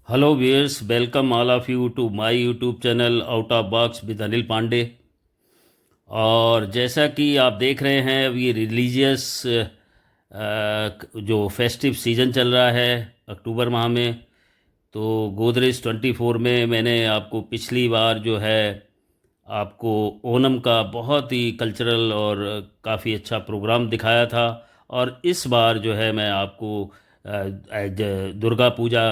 Hello viewers, welcome all of you to my YouTube channel out of box with Anil Pandey. और जैसा कि आप देख रहे हैं, अभी रिलीजियस जो फेस्टिव सीज़न चल रहा है अक्टूबर माह में। तो गोदरेज 24 में मैंने आपको पिछली बार जो है आपको ओनम का बहुत ही कल्चरल और काफ़ी अच्छा प्रोग्राम दिखाया था। और इस बार जो है मैं आपको दुर्गा पूजा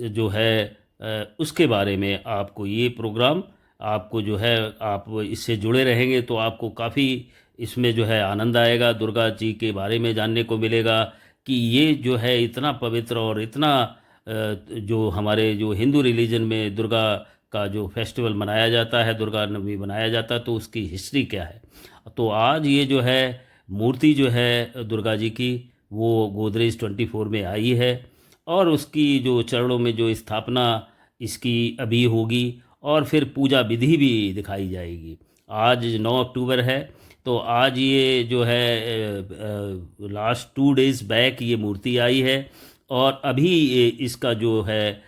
जो है उसके बारे में आपको ये प्रोग्राम आपको जो है आप इससे जुड़े रहेंगे तो आपको काफ़ी इसमें जो है आनंद आएगा। दुर्गा जी के बारे में जानने को मिलेगा कि ये जो है इतना पवित्र और इतना जो हमारे जो हिंदू रिलीजन में दुर्गा का जो फेस्टिवल मनाया जाता है, दुर्गा नवमी मनाया जाता है, तो उसकी हिस्ट्री क्या है। तो आज ये जो है मूर्ति जो है दुर्गा जी की, वो गोदरेज 24 में आई है। और उसकी जो चरणों में जो स्थापना इसकी अभी होगी और फिर पूजा विधि भी दिखाई जाएगी। आज 9 अक्टूबर है। तो आज ये जो है लास्ट 2 डेज बैक ये मूर्ति आई है और अभी इसका जो है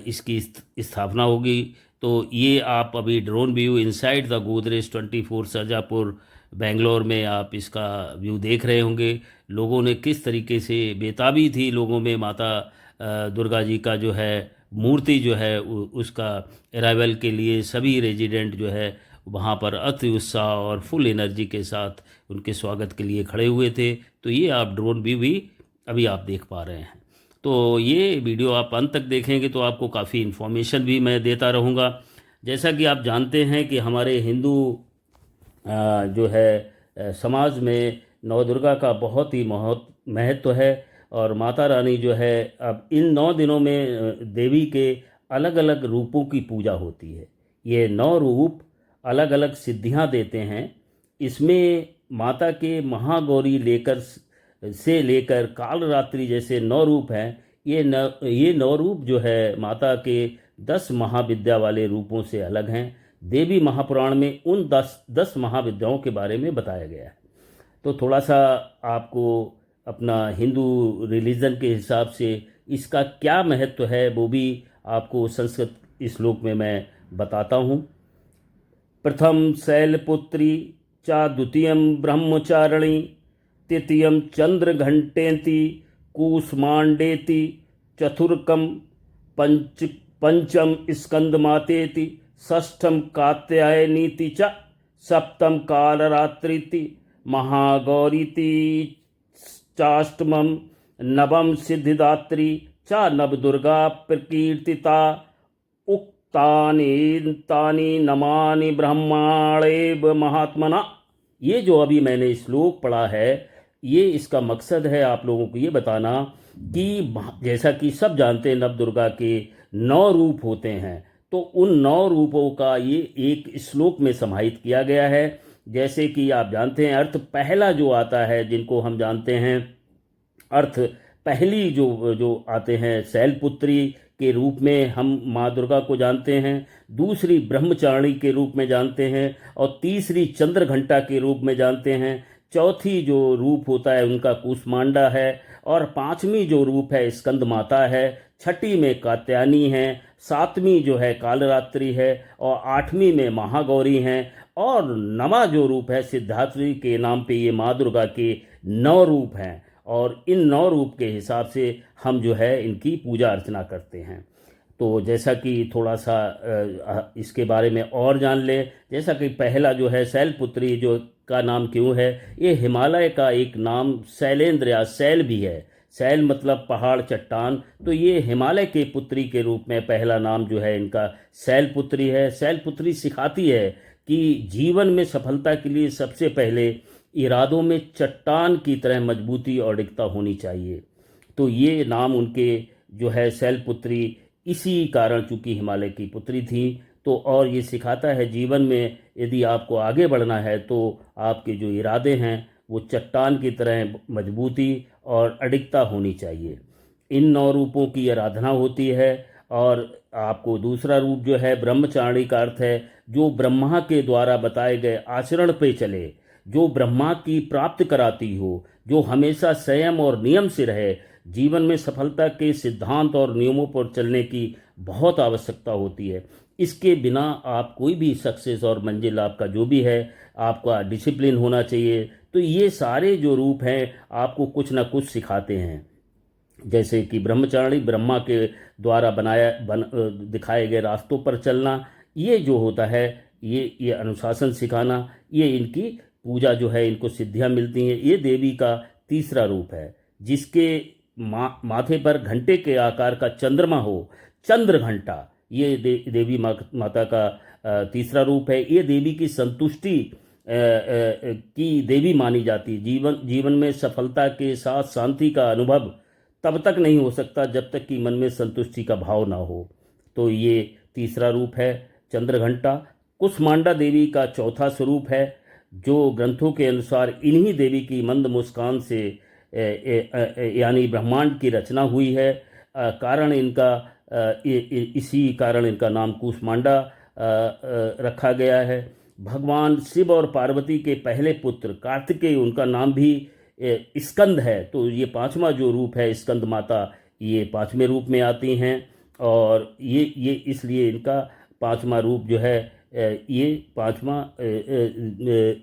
इसकी स्थापना होगी। तो ये आप अभी drone view inside the Godrej 24 Sarjapur Bangalore में आप इसका व्यू देख रहे होंगे। लोगों ने किस तरीके से बेताबी थी लोगों में माता दुर्गा जी का जो है मूर्ति जो है उसका अराइवल के लिए सभी रेजिडेंट जो है वहाँ पर अति उत्साह और फुल एनर्जी के साथ उनके स्वागत के लिए खड़े हुए थे। तो ये आप ड्रोन व्यू भी अभी आप देख पा रहे हैं। तो ये वीडियो आप अंत तक देखेंगे तो आपको काफ़ी इन्फॉर्मेशन भी मैं देता रहूँगा। जैसा कि आप जानते हैं कि हमारे हिंदू जो है समाज में नवदुर्गा का बहुत ही महत्व है। और माता रानी जो है अब इन 9 दिनों में देवी के अलग अलग रूपों की पूजा होती है। ये 9 रूप अलग अलग सिद्धियां देते हैं। इसमें माता के महागौरी से लेकर कालरात्रि जैसे 9 रूप हैं। ये 9 रूप जो है माता के 10 महाविद्या वाले रूपों से अलग हैं। देवी महापुराण में उन 10 महाविद्याओं के बारे में बताया गया है। तो थोड़ा सा आपको अपना हिंदू रिलीजन के हिसाब से इसका क्या महत्व है वो भी आपको संस्कृत श्लोक में मैं बताता हूँ। प्रथम शैलपुत्री चा द्वितीयं ब्रह्मचारिणी तृतीयं चंद्रघंटेति कूष्मांडेति चतुर्कम पंचम स्कंदमातेति षष्ठम कात्यायनीति च सप्तम कालरात्रिति महागौरीति चाष्टमं नवम सिद्धिदात्री च नवदुर्गा प्रकीर्तिता उक्तानि तानि नमानि ब्रह्माणेव महात्मना। ये जो अभी मैंने श्लोक पढ़ा है, ये इसका मकसद है आप लोगों को ये बताना कि जैसा कि सब जानते हैं नवदुर्गा के 9 रूप होते हैं, तो उन 9 रूपों का ये एक श्लोक में समाहित किया गया है। जैसे कि आप जानते हैं अर्थ पहला जो आता है, जिनको हम जानते हैं अर्थ पहली जो जो आते हैं, शैलपुत्री के रूप में हम माँ दुर्गा को जानते हैं, दूसरी ब्रह्मचारिणी के रूप में जानते हैं, और तीसरी चंद्रघंटा के रूप में जानते हैं। चौथी जो रूप होता है उनका कूष्मांडा है, और पांचवी जो रूप है स्कंद माता है, छठी में कात्यायनी है, सातवीं जो है कालरात्रि है, और आठवीं में महागौरी हैं, और नवा जो रूप है सिद्धात्री के नाम पे ये माँ दुर्गा के 9 रूप हैं। और इन 9 रूप के हिसाब से हम जो है इनकी पूजा अर्चना करते हैं। तो जैसा कि थोड़ा सा इसके बारे में और जान लें, जैसा कि पहला जो है शैलपुत्री जो का नाम क्यों है, ये हिमालय का एक नाम शैलेंद्र या शैल भी है। शैल मतलब पहाड़ चट्टान, तो ये हिमालय के पुत्री के रूप में पहला नाम जो है इनका शैलपुत्री है। शैलपुत्री सिखाती है कि जीवन में सफलता के लिए सबसे पहले इरादों में चट्टान की तरह मजबूती और अडिगता होनी चाहिए। तो ये नाम उनके जो है शैलपुत्री इसी कारण, चूंकि हिमालय की पुत्री थी। तो और ये सिखाता है जीवन में यदि आपको आगे बढ़ना है तो आपके जो इरादे हैं वो चट्टान की तरह मजबूती और अडिगता होनी चाहिए। इन 9 रूपों की आराधना होती है। और आपको दूसरा रूप जो है ब्रह्मचारिणी का अर्थ है जो ब्रह्मा के द्वारा बताए गए आचरण पे चले, जो ब्रह्मा की प्राप्त कराती हो, जो हमेशा संयम और नियम से रहे, जीवन में सफलता के सिद्धांत और नियमों पर चलने की बहुत आवश्यकता होती है। इसके बिना आप कोई भी सक्सेस और मंजिल आपका जो भी है, आपका डिसिप्लिन होना चाहिए। तो ये सारे जो रूप हैं आपको कुछ ना कुछ सिखाते हैं। जैसे कि ब्रह्मचारिणी, ब्रह्मा के द्वारा दिखाए गए रास्तों पर चलना, ये जो होता है ये अनुशासन सिखाना, ये इनकी पूजा जो है, इनको सिद्धियां मिलती हैं। ये देवी का तीसरा रूप है, जिसके माथे पर घंटे के आकार का चंद्रमा हो, चंद्र घंटा, ये देवी माता का तीसरा रूप है। ये देवी की संतुष्टि की देवी मानी जाती है। जीवन में सफलता के साथ शांति का अनुभव तब तक नहीं हो सकता जब तक कि मन में संतुष्टि का भाव ना हो। तो ये तीसरा रूप है चंद्रघंटा। कुष्मांडा देवी का चौथा स्वरूप है, जो ग्रंथों के अनुसार इन्हीं देवी की मंद मुस्कान से यानी ब्रह्मांड की रचना हुई है। कारण इनका इसी कारण इनका नाम कुष्मांडा रखा गया है। भगवान शिव और पार्वती के पहले पुत्र कार्तिकेय, उनका नाम भी स्कंद है। तो ये पांचवा जो रूप है स्कंद माता, ये पांचवें रूप में आती हैं। और ये इसलिए इनका पांचवा रूप जो है ये पांचवा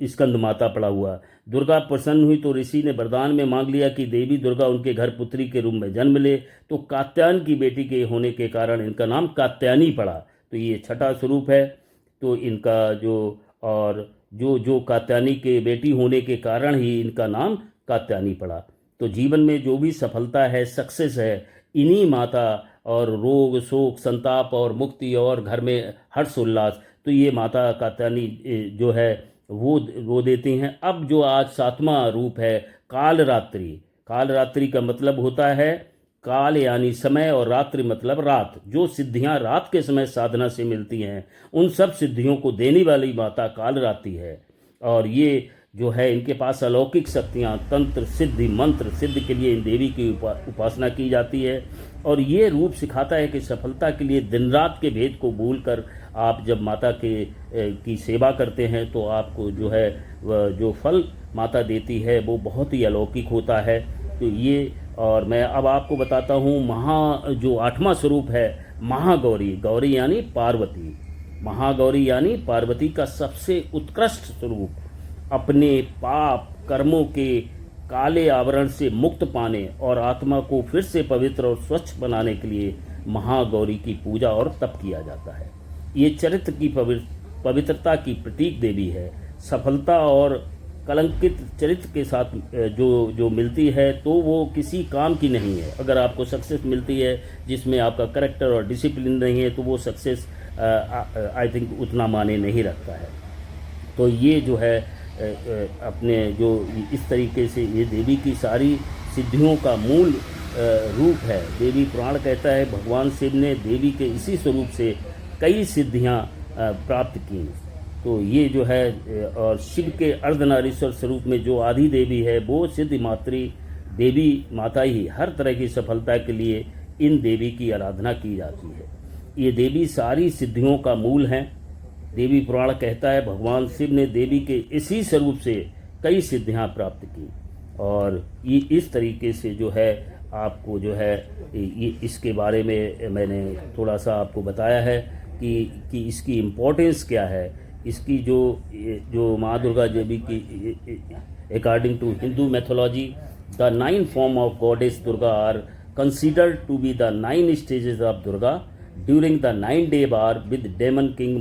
स्कंद माता पड़ा हुआ। दुर्गा प्रसन्न हुई तो ऋषि ने वरदान में मांग लिया कि देवी दुर्गा उनके घर पुत्री के रूप में जन्म ले। तो कात्यायन की बेटी के होने के कारण इनका नाम कात्यायनी पड़ा। तो ये छठा स्वरूप है। तो इनका जो कात्यायनी के बेटी होने के कारण ही इनका नाम कात्यायनी पड़ा। तो जीवन में जो भी सफलता है, सक्सेस है, इन्हीं माता, और रोग शोक संताप और मुक्ति और घर में हर्ष उल्लास, तो ये माता कात्यायनी जो है वो देती हैं। अब जो आज सातवां रूप है कालरात्रि। कालरात्रि का मतलब होता है काल यानी समय, और रात्रि मतलब रात। जो सिद्धियां रात के समय साधना से मिलती हैं, उन सब सिद्धियों को देने वाली माता कालरात्रि है। और ये जो है इनके पास अलौकिक शक्तियाँ, तंत्र सिद्धि मंत्र सिद्ध के लिए इन देवी की उपासना की जाती है। और ये रूप सिखाता है कि सफलता के लिए दिन रात के भेद को भूलकर आप जब माता की सेवा करते हैं तो आपको जो है जो फल माता देती है वो बहुत ही अलौकिक होता है। तो ये, और मैं अब आपको बताता हूँ जो आठवां स्वरूप है महागौरी। गौरी यानी पार्वती। महागौरी यानी पार्वती का सबसे उत्कृष्ट स्वरूप। अपने पाप कर्मों के काले आवरण से मुक्त पाने और आत्मा को फिर से पवित्र और स्वच्छ बनाने के लिए महागौरी की पूजा और तप किया जाता है। ये चरित्र की पवित्रता की प्रतीक देवी है। सफलता और कलंकित चरित्र के साथ जो मिलती है तो वो किसी काम की नहीं है। अगर आपको सक्सेस मिलती है जिसमें आपका करेक्टर और डिसिप्लिन नहीं है तो वो सक्सेस आई थिंक उतना माने नहीं रखता है। तो ये जो है अपने जो इस तरीके से ये देवी की सारी सिद्धियों का मूल रूप है। देवी पुराण कहता है भगवान शिव ने देवी के इसी स्वरूप से कई सिद्धियां प्राप्त की। तो ये जो है, और शिव के अर्धनारीश्वर स्वरूप में जो आदि देवी है वो सिद्धि मात्री देवी माता ही। हर तरह की सफलता के लिए इन देवी की आराधना की जाती है। ये देवी सारी सिद्धियों का मूल हैं। देवी पुराण कहता है भगवान शिव ने देवी के इसी स्वरूप से कई सिद्धियां प्राप्त की। और ये इस तरीके से जो है आपको जो है ये इसके बारे में मैंने थोड़ा सा आपको बताया है कि इसकी इम्पोर्टेंस क्या है। इसकी जो माँ दुर्गा देवी की according to Hindu mythology, the 9 form of goddess Durga are considered to be the 9 stages of Durga during the 9-day war with demon king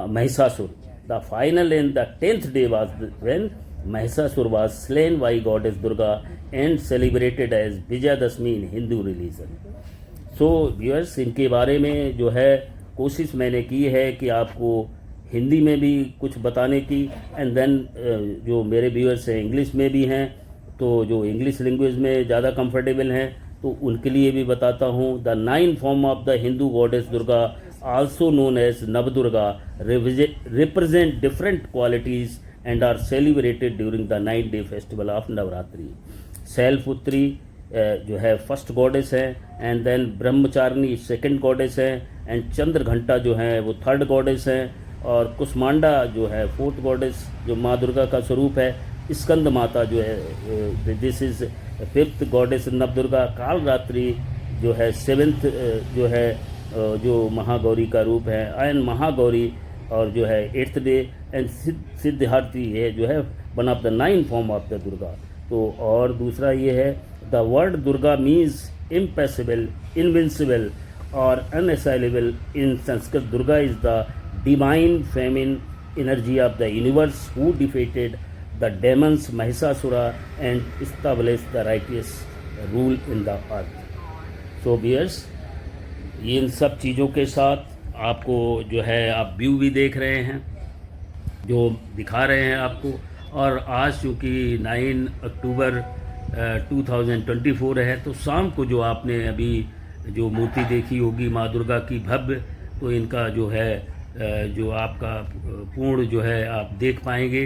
Mahishasur. The final and the 10th day was when Mahishasur was slain by goddess Durga and celebrated as Vijayadashmi in Hindu religion. So viewers, इनके बारे में जो है कोशिश मैंने की है कि आपको हिंदी में भी कुछ बताने की, एंड देन जो मेरे व्यूअर्स हैं इंग्लिश में भी हैं, तो जो इंग्लिश लैंग्वेज में ज़्यादा कंफर्टेबल हैं तो उनके लिए भी बताता हूँ। The 9 form of the Hindu goddess Durga also known as Navdurga represent different qualities and are celebrated during the 9-day festival of Navratri. Shailputri जो है फर्स्ट गॉडेस है, and then Brahmacharini second goddess है, एंड चंद्रघंटा जो है वो थर्ड गॉडेस है, और कुष्मांडा जो है फोर्थ गॉडेस जो माँ दुर्गा का स्वरूप है। स्कंद माता जो है this is 5th goddess Navdurga. Kalratri जो है 7th जो है जो महागौरी का रूप है, एंड महागौरी और जो है 8th डे, एंड सिद्धार्थी है जो है one of the 9 form of the Durga. तो और दूसरा ये है the word Durga means impossible, invincible और unassailable. In Sanskrit Durga is the divine feminine energy of the universe who defeated the demons Mahishasura and established the righteous rule in the earth. So viewers, इन सब चीज़ों के साथ आपको जो है आप व्यू भी देख रहे हैं जो दिखा रहे हैं आपको। और आज चूँकि 9 अक्टूबर 2024 है, तो शाम को जो आपने अभी जो मूर्ति देखी होगी माँ दुर्गा की भव्य, तो इनका जो है जो आपका पूर्ण जो है आप देख पाएंगे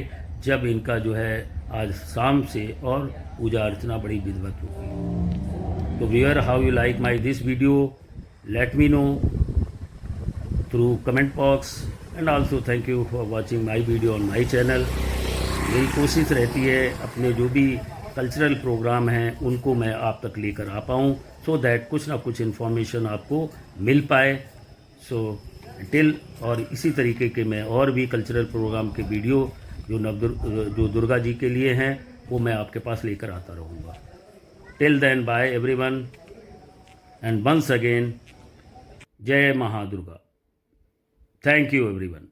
जब इनका जो है आज शाम से और पूजा अर्चना बड़ी विधिवत होगी। तो viewer, how you like my this video, let me know through comment box, and also thank you for watching my video on my channel. मेरी कोशिश रहती है अपने जो भी कल्चरल प्रोग्राम हैं उनको मैं आप तक लेकर आ पाऊँ, सो दैट कुछ ना कुछ इन्फॉर्मेशन आपको मिल पाए। सो टिल, और इसी तरीके के मैं और भी कल्चरल प्रोग्राम के वीडियो जो दुर्गा जी के लिए हैं वो मैं आपके पास लेकर आता रहूँगा। Till then, bye everyone, and once again जय महादुर्गा। Thank you everyone.